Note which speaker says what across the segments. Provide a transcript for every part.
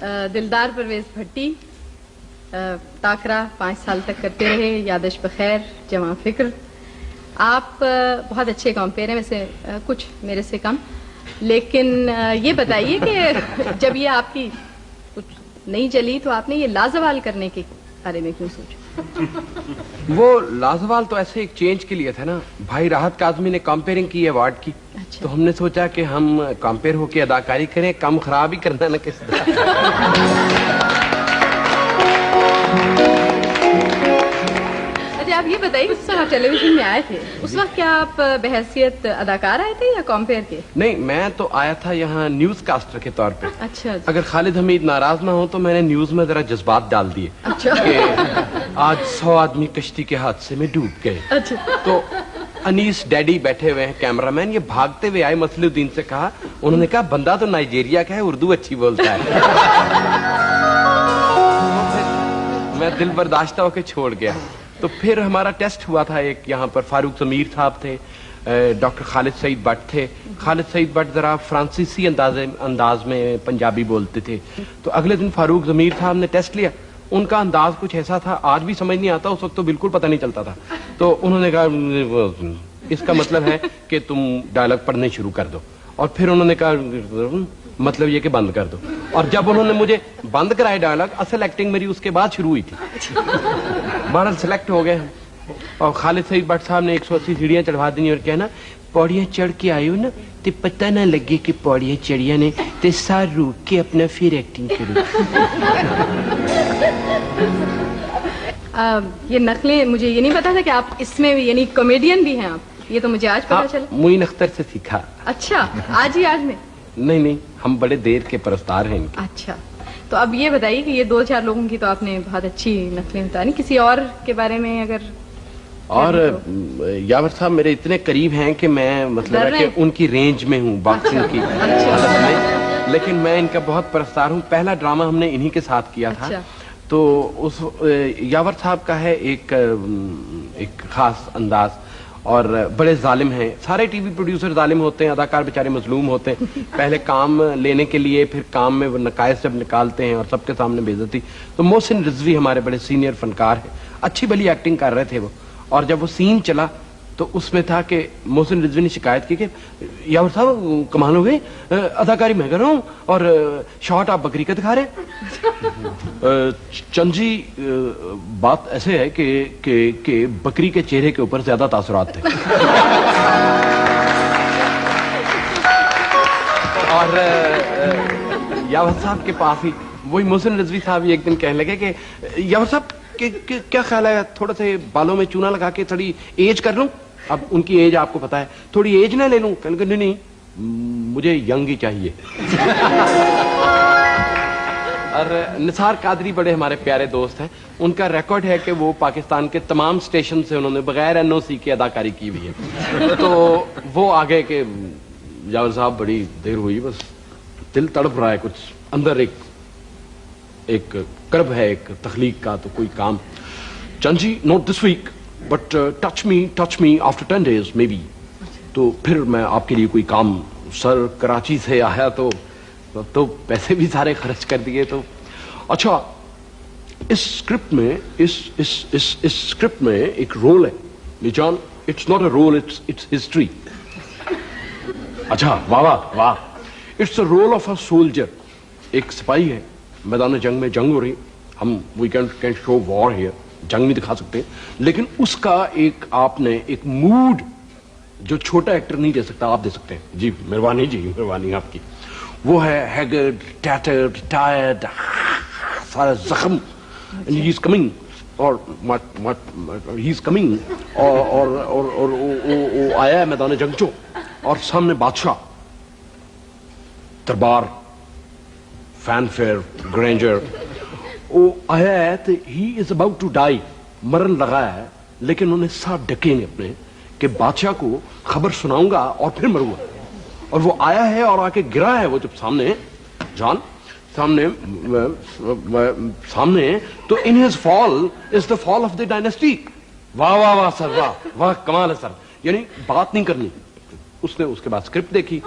Speaker 1: दिलदार परवेज भट्टी ताकरा 5 साल तक करते रहे, यादश बखैर, जवां फिक्र। आप बहुत अच्छे कॉम्पेयर हैं, वैसे कुछ मेरे से कम, लेकिन ये बताइए कि जब ये आपकी कुछ नहीं चली तो आपने ये लाजवाल करने के बारे में क्यों सोचा?
Speaker 2: वो लाजवाल तो ऐसे एक चेंज के लिए था ना, भाई राहत काज़मी ने कंपेयरिंग की अवार्ड की। अच्छा। तो हमने सोचा कि हम कंपेयर होके अदाकारी करें, कम खराब ही करना ना किस
Speaker 1: अच्छा, आप ये बताइए कि आप टेलीविजन में आए थे उस वक्त क्या आप बहैसियत अदाकार आए थे या कंपेयर के?
Speaker 2: नहीं, मैं तो आया था यहाँ न्यूज कास्टर के तौर पे।
Speaker 1: अच्छा।
Speaker 2: अगर खालिद हमीद नाराज ना हो तो मैंने न्यूज में जरा जज्बात डाल दिए।
Speaker 1: अच्छा।
Speaker 2: कि आज 100 आदमी कश्ती के हादसे में डूब गए।
Speaker 1: अच्छा।
Speaker 2: तो अनीस डैडी बैठे हुए हैं, कैमरामैन, ये भागते हुए आए, मसलुद्दीन से कहा, उन्होंने कहा बंदा तो नाइजीरिया का है, उर्दू अच्छी बोलता है। मैं दिल बर्दाश्ता होकर छोड़ गया। तो फिर हमारा टेस्ट हुआ था एक, यहाँ पर फारूक ज़मीर साहब थे, डॉक्टर खालिद सईद भट्ट थे। खालिद सईद भट्ट जरा फ्रांसीसी अंदाज में पंजाबी बोलते थे। तो अगले दिन फारूक ज़मीर साहब ने टेस्ट लिया, उनका अंदाज कुछ ऐसा था, आज भी समझ नहीं आता, उस वक्त तो बिल्कुल पता नहीं चलता था। तो उन्होंने कहा इसका मतलब है कि तुम डायलॉग पढ़ने शुरू कर दो, और फिर उन्होंने कहा मतलब ये कि बंद कर दो। और जब उन्होंने मुझे बंद कराया डायलॉग, असल एक्टिंग मेरी उसके बाद शुरू हुई थी। बहरहाल सेलेक्ट हो गए हम, और खालिद सईद भट्ट साहब ने 180 सीढ़ियां चढ़वा दी और कहना पौड़ियां चढ़ के आयो ना तो पता ना लगे कि पौड़ियां चढ़िया ने, तो सार रूक के अपना फिर एक्टिंग करो।
Speaker 1: ये नकलें, मुझे ये नहीं पता था कि आप इसमें भी यानी कॉमेडियन भी हैं आप, ये तो मुझे आज पता चला।
Speaker 2: मुइन अख्तर से सीखा।
Speaker 1: अच्छा, आज ही आज में?
Speaker 2: नहीं, हम बड़े देर के परस्तार हैं इनके।
Speaker 1: अच्छा, तो अब ये बताइए कि ये 2-4 लोगों की तो आपने बहुत अच्छी नकलें बताई, किसी और के बारे में अगर? और
Speaker 2: यावर साहब मेरे इतने करीब हैं कि मैं मतलब है कि उनकी रेंज में हूँ बॉक्सिंग की। अच्छा। लेकिन मैं इनका बहुत परस्तार हूँ। पहला ड्रामा हमने इन्हीं के साथ किया था। अच्छा। तो उस यावर साहब का है एक खास अंदाज, और बड़े जालिम हैं। सारे टीवी प्रोड्यूसर जालिम होते हैं, अदाकार बेचारे मजलूम होते हैं। पहले काम लेने के लिए, फिर काम में वो नकायस जब निकालते हैं और सबके सामने बेइज्जती। तो मोहसिन रिजवी हमारे बड़े सीनियर फनकार हैं, अच्छी भली एक्टिंग कर रहे थे वो। और जब वो सीन चला तो उसमें था कि मोहसिन रिजवी ने शिकायत की कि यावर साहब कमाल हो गई, अदाकारी मैं कर रहा हूँ और शॉट आप बकरी का दिखा रहे हैं। चंद जी, बात ऐसे है कि बकरी के चेहरे के ऊपर ज्यादा तासुरात थे। और यावर साहब के पास ही वही मोहसिन रिजवी साहब एक दिन कहने लगे कि यावर साहब क्या ख्याल है, थोड़ा से बालों में चूना लगा के थोड़ी एज कर लूं? अब उनकी एज आपको पता है, थोड़ी एज ना ले लूं? कहने लगे नहीं, मुझे यंग ही चाहिए। और निसार कादरी बड़े हमारे प्यारे दोस्त हैं, उनका रिकॉर्ड है कि वो पाकिस्तान के तमाम स्टेशन से उन्होंने बगैर एनओसी के अदाकारी की हुई है। तो वो आगे के यावर साहब बड़ी देर हुई, बस दिल तड़प रहा है, कुछ अंदर एक कर्ब है, एक तखलीक का, तो कोई काम। Chand ji, not this week but touch me after 10 days may be. तो फिर मैं आपके लिए कोई काम, सर कराची से आया तो पैसे भी सारे खर्च कर दिए। तो अच्छा, इस स्क्रिप्ट में इस स्क्रिप्ट में एक रोल है निजान, it's not a role, it's history. अच्छा, वाह वाह, it's a role of a soldier. एक सिपाही है, मैदान जंग में जंग हो रही, हम we can show war here, जंग नहीं दिखा सकते, लेकिन उसका एक आपने एक मूड जो छोटा एक्टर नहीं दे सकता, आप दे सकते हैं। जी मेहरबानी, जी मेहरबानी आपकी। वो है हैगर्ड, टैटर्ड, टायर्ड, सारा जख्म, ही इज कमिंग, और ही इज कमिंग, और वो आया है मैदान जंग चो, और सामने बादशाह, दरबार, फैनफेयर, ग्रैंडर, वो आया है तो he is about to die, मरण लगा है, लेकिन उन्हें साथ डकेंगे अपने कि बादशाह को खबर सुनाऊंगा और फिर मरूंगा। और वो आया है और आके गिरा है, वो जब सामने जान सामने तो in his fall is the fall of the dynasty. वाह वाह वाह सर, वाह वाह, कमाल है सर। यानी बात नहीं करनी। उसने उसके बाद स्क्रिप्ट देखी,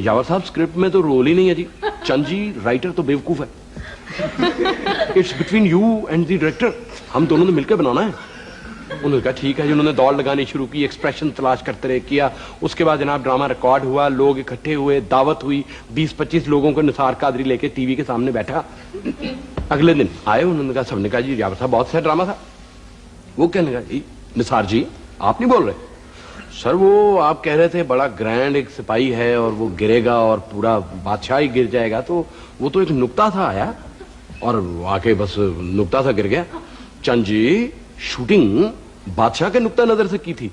Speaker 2: यावर साहब स्क्रिप्ट में तो रोल ही नहीं है जी, चंद जी राइटर तो बेवकूफ है। It's between you and the director, हम दोनों ने मिलकर बनाना है। उन्होंने कहा ठीक है जी। उन्होंने दौड़ लगानी शुरू की, एक्सप्रेशन तलाश करते रहे, किया। उसके बाद जनाब ड्रामा रिकॉर्ड हुआ, लोग इकट्ठे हुए, दावत हुई, 20-25 लोगों को निसार कादरी लेके टीवी के सामने बैठा। अगले दिन आए, उन्होंने कहा, सबने कहा जी जावर साहब बहुत सही ड्रामा था। वो कहने लगा, निसार जी आप नहीं बोल रहे? सर वो आप कह रहे थे बड़ा ग्रैंड एक सिपाही है और वो गिरेगा और पूरा बादशाह ही गिर जाएगा, तो वो तो एक नुक्ता था आया और आके बस नुक्ता सा गिर गया। चंद जी शूटिंग बादशाह के नुक्ता नजर से की थी।